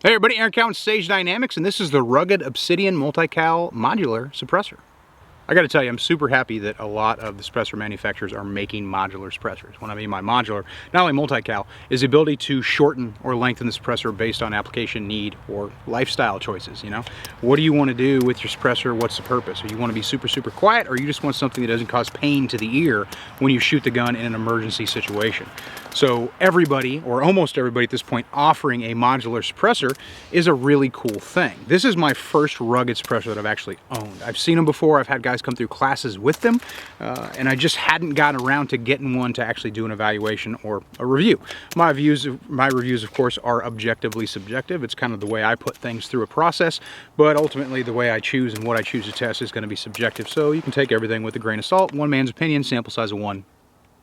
Hey everybody, Aaron Cowan, Sage Dynamics, and this is the Rugged Obsidian Multi-Cal Modular Suppressor. I gotta tell you, I'm super happy that a lot of the suppressor manufacturers are making modular suppressors. When I mean by modular, not only multi-cal, is the ability to shorten or lengthen the suppressor based on application need or lifestyle choices, you know? What do you want to do with your suppressor? What's the purpose? Do you want to be super, super quiet, or you just want something that doesn't cause pain to the ear when you shoot the gun in an emergency situation? So everybody, or almost everybody at this point, offering a modular suppressor is a really cool thing. This is my first rugged suppressor that I've actually owned. I've seen them before, I've had guys come through classes with them, and I just hadn't gotten around to getting one to actually do an evaluation or a review. My reviews, of course, are objectively subjective. It's kind of the way I put things through a process, but ultimately the way I choose and what I choose to test is going to be subjective, so you can take everything with a grain of salt. One man's opinion, sample size of one,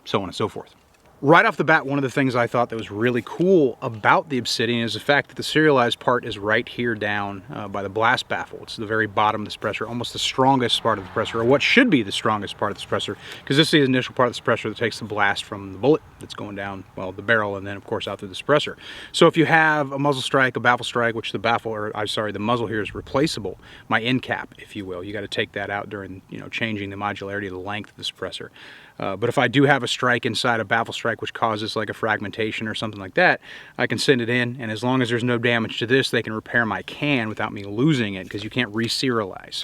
so on and so forth. Right off the bat, one of the things I thought that was really cool about the Obsidian is the fact that the serialized part is right here down by the blast baffle. It's the very bottom of the suppressor, almost the strongest part of the suppressor, or what should be the strongest part of the suppressor, because this is the initial part of the suppressor that takes the blast from the bullet that's going down, well, the barrel, and then of course out through the suppressor. So if you have a muzzle strike, a baffle strike, which the baffle, or I'm sorry, the muzzle here is replaceable, my end cap, if you will. You got to take that out during, you know, changing the modularity of the length of the suppressor. But if I do have a strike inside a baffle strike which causes like a fragmentation or something like that, I can send it in, and as long as there's no damage to this, they can repair my can without me losing it, because you can't re-serialize.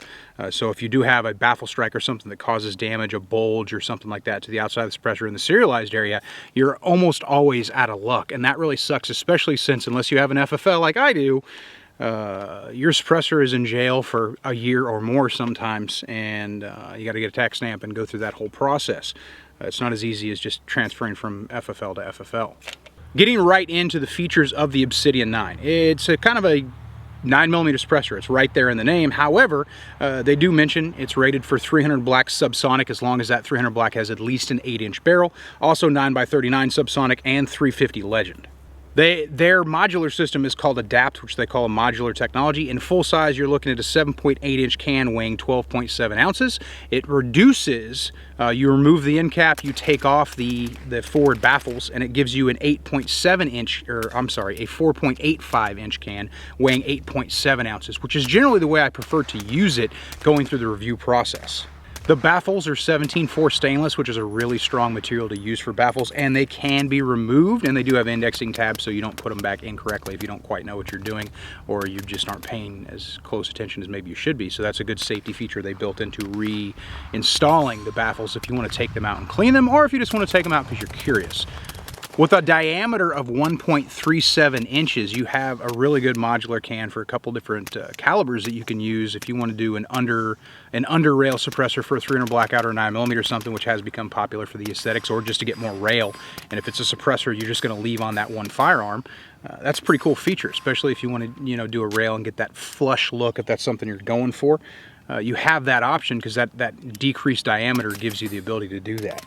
So if you do have a baffle strike or something that causes damage, a bulge or something like that to the outside of the suppressor in the serialized area, you're almost always out of luck, and that really sucks, especially since unless you have an FFL like I do, your suppressor is in jail for a year or more sometimes, and you got to get a tax stamp and go through that whole process. It's not as easy as just transferring from FFL to FFL. Getting right into the features of the Obsidian 9. It's a kind of a 9mm suppressor. It's right there in the name. However, they do mention it's rated for 300 black subsonic, as long as that 300 black has at least an 8-inch barrel. Also 9x39 subsonic and 350 legend. Their modular system is called Adapt, which they call a modular technology. In full size, you're looking at a 7.8-inch can weighing 12.7 ounces. It reduces, you remove the end cap, you take off the forward baffles, and it gives you an 8.7-inch, or I'm sorry, a 4.85-inch can weighing 8.7 ounces, which is generally the way I prefer to use it going through the review process. The baffles are 17-4 stainless, which is a really strong material to use for baffles, and they can be removed, and they do have indexing tabs so you don't put them back incorrectly if you don't quite know what you're doing, or you just aren't paying as close attention as maybe you should be. So that's a good safety feature they built into reinstalling the baffles if you want to take them out and clean them, or if you just want to take them out because you're curious. With a diameter of 1.37 inches, you have a really good modular can for a couple different calibers that you can use if you want to do an under rail suppressor for a 300 blackout or 9mm or something, which has become popular for the aesthetics, or just to get more rail. And if it's a suppressor you're just going to leave on that one firearm, that's a pretty cool feature, especially if you want to, you know, do a rail and get that flush look, if that's something you're going for. You have that option because that decreased diameter gives you the ability to do that.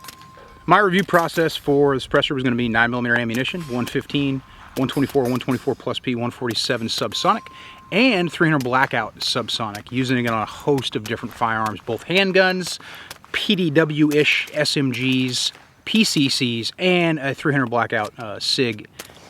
My review process for the suppressor was going to be 9mm ammunition, 115, 124, 124 plus P, 147 subsonic, and 300 blackout subsonic, using it on a host of different firearms, both handguns, PDW-ish SMGs, PCCs, and a 300 blackout SIG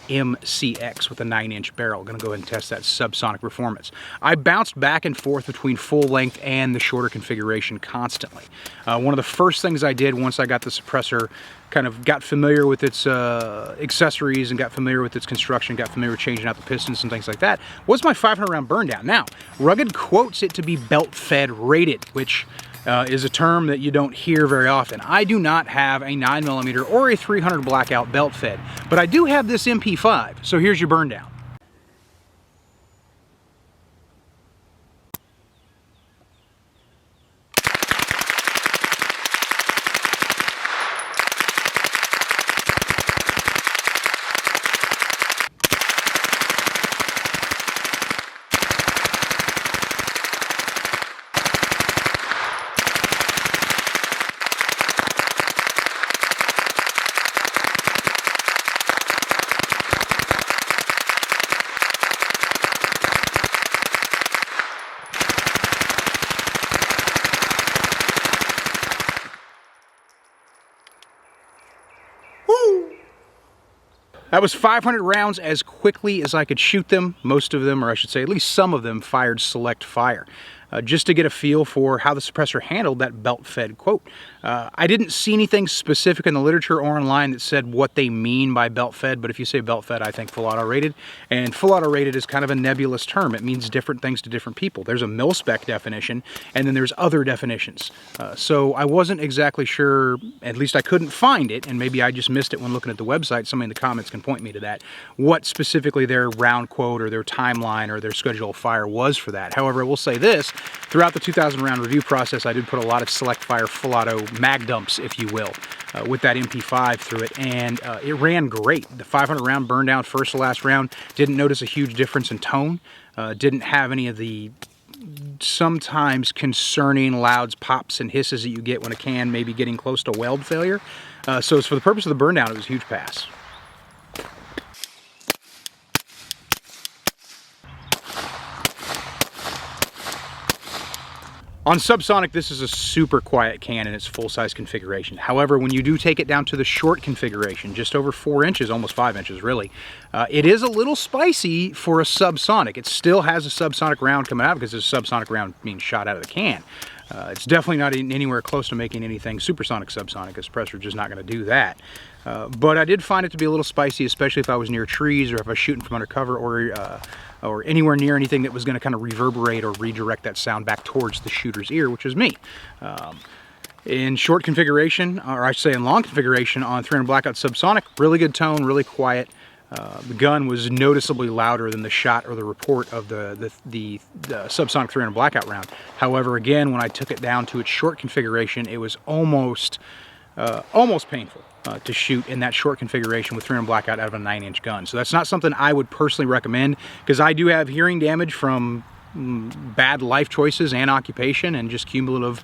MCX with a 9-inch barrel. Gonna go ahead and test that subsonic performance. I bounced back and forth between full length and the shorter configuration constantly. One of the first things I did once I got the suppressor, kind of got familiar with its accessories and got familiar with its construction, got familiar with changing out the pistons and things like that, was my 500 round burn down. Now, Rugged quotes it to be belt fed rated, which is a term that you don't hear very often. I do not have a 9mm or a 300 blackout belt fed, but I do have this MP5, so here's your burn down. That was 500 rounds as quickly as I could shoot them. Most of them, or I should say at least some of them, fired select fire. Just to get a feel for how the suppressor handled that belt-fed quote. I didn't see anything specific in the literature or online that said what they mean by belt-fed, but if you say belt-fed, I think full auto rated. And full auto rated is kind of a nebulous term. It means different things to different people. There's a mil-spec definition, and then there's other definitions. So I wasn't exactly sure, at least I couldn't find it, and maybe I just missed it when looking at the website. Somebody in the comments can point me to that, what specifically their round quote or their timeline or their schedule of fire was for that. However, I will say this, throughout the 2,000 round review process, I did put a lot of select fire full auto mag dumps, if you will, with that MP5 through it, and it ran great. The 500 round burned down first to last round. Didn't notice a huge difference in tone. Didn't have any of the sometimes concerning louds, pops, and hisses that you get when a can may be getting close to weld failure. So for the purpose of the burn down, it was a huge pass. On subsonic, this is a super quiet can in its full-size configuration. However, when you do take it down to the short configuration, just over 4 inches, almost 5 inches really, it is a little spicy for a subsonic. It still has a subsonic round coming out because it's a subsonic round being shot out of the can. It's definitely not anywhere close to making anything supersonic subsonic. A suppressor just not going to do that. But I did find it to be a little spicy, especially if I was near trees or if I was shooting from under cover or anywhere near anything that was going to kind of reverberate or redirect that sound back towards the shooter's ear, which is me. In short configuration, or I should say in long configuration on 300 Blackout subsonic, really good tone, really quiet. The gun was noticeably louder than the shot or the report of the subsonic 300 Blackout round. However, again, when I took it down to its short configuration, it was almost painful to shoot in that short configuration with 300 Blackout out of a 9-inch gun. So that's not something I would personally recommend, because I do have hearing damage from bad life choices and occupation and just cumulative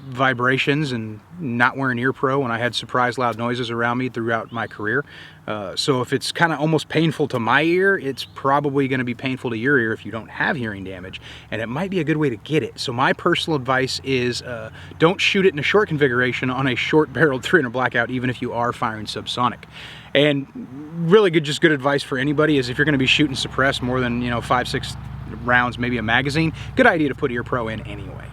vibrations and not wearing ear pro when I had surprise loud noises around me throughout my career. So if it's kind of almost painful to my ear, it's probably going to be painful to your ear if you don't have hearing damage, and it might be a good way to get it. So my personal advice is don't shoot it in a short configuration on a short barreled 300 Blackout, even if you are firing subsonic. And really just good advice for anybody is if you're going to be shooting suppressed more than 5-6 rounds, maybe a magazine, good idea to put ear pro in anyway.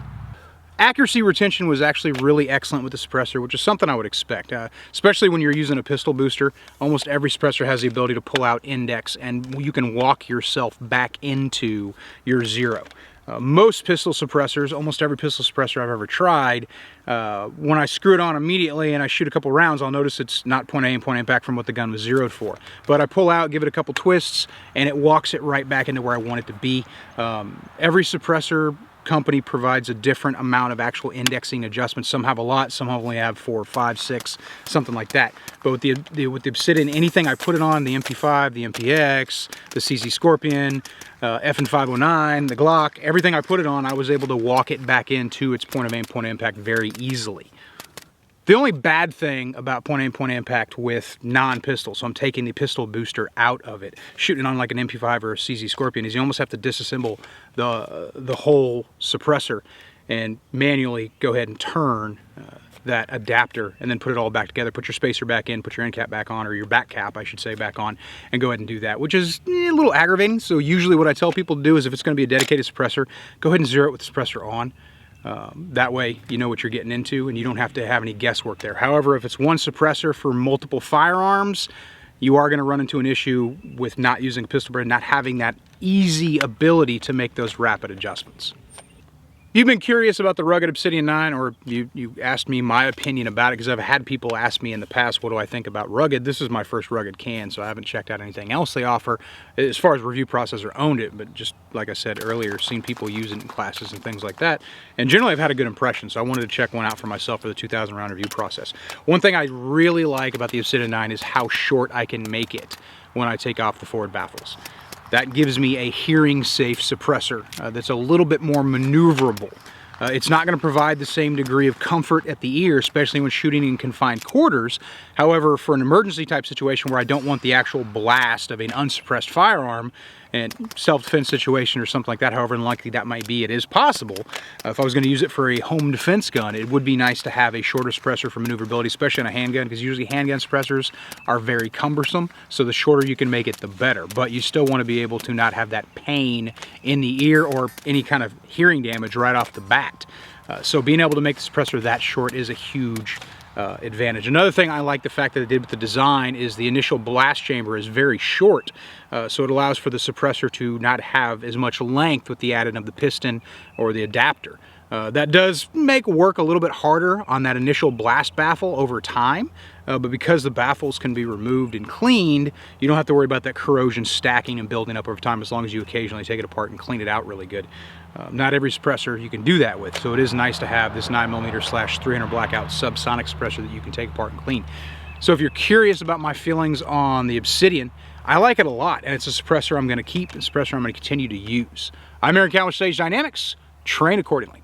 Accuracy retention was actually really excellent with the suppressor, which is something I would expect, especially when you're using a pistol booster. Almost every suppressor has the ability to pull out index, and you can walk yourself back into your zero. Most pistol suppressors, almost every pistol suppressor I've ever tried, when I screw it on immediately and I shoot a couple rounds, I'll notice it's not point A and point A back from what the gun was zeroed for. But I pull out, give it a couple twists, and it walks it right back into where I want it to be. Every suppressor company provides a different amount of actual indexing adjustments. Some have a lot, some only have 4, 5, 6, something like that. But with the Obsidian, anything I put it on, the MP5, the MPX, the CZ Scorpion, FN 509, the Glock, everything I put it on, I was able to walk it back into its point of aim, point of impact very easily. The only bad thing about point aim, point of impact with non-pistol, so I'm taking the pistol booster out of it, shooting on like an MP5 or a CZ Scorpion, is you almost have to disassemble the whole suppressor and manually go ahead and turn that adapter and then put it all back together, put your spacer back in, put your end cap back on, or your back cap, I should say, back on, and go ahead and do that, which is a little aggravating. So usually what I tell people to do is if it's going to be a dedicated suppressor, go ahead and zero it with the suppressor on. That way you know what you're getting into and you don't have to have any guesswork there. However, if it's one suppressor for multiple firearms, you are going to run into an issue with not using a pistol brand, not having that easy ability to make those rapid adjustments. You've been curious about the Rugged Obsidian 9, or you asked me my opinion about it, because I've had people ask me in the past, what do I think about Rugged? This is my first Rugged can, so I haven't checked out anything else they offer as far as review process or owned it, but just like I said earlier, seen people use it in classes and things like that. And generally I've had a good impression, so I wanted to check one out for myself for the 2,000 round review process. One thing I really like about the Obsidian 9 is how short I can make it when I take off the forward baffles. That gives me a hearing safe suppressor that's a little bit more maneuverable. It's not going to provide the same degree of comfort at the ear, especially when shooting in confined quarters. However, for an emergency type situation where I don't want the actual blast of an unsuppressed firearm, and self-defense situation or something like that, however unlikely that might be, it is possible. If I was going to use it for a home defense gun, it would be nice to have a shorter suppressor for maneuverability, especially on a handgun, because usually handgun suppressors are very cumbersome, so the shorter you can make it, the better. But you still want to be able to not have that pain in the ear or any kind of hearing damage right off the bat. So being able to make the suppressor that short is a huge advantage. Another thing I like the fact that it did with the design is the initial blast chamber is very short, so it allows for the suppressor to not have as much length with the adding of the piston or the adapter. That does make work a little bit harder on that initial blast baffle over time, but because the baffles can be removed and cleaned, you don't have to worry about that corrosion stacking and building up over time, as long as you occasionally take it apart and clean it out really good. Not every suppressor you can do that with, so it is nice to have this 9mm/300 blackout subsonic suppressor that you can take apart and clean. So if you're curious about my feelings on the Obsidian, I like it a lot, and it's a suppressor I'm going to keep, a suppressor I'm going to continue to use. I'm Aaron Cowler, Sage Dynamics. Train accordingly.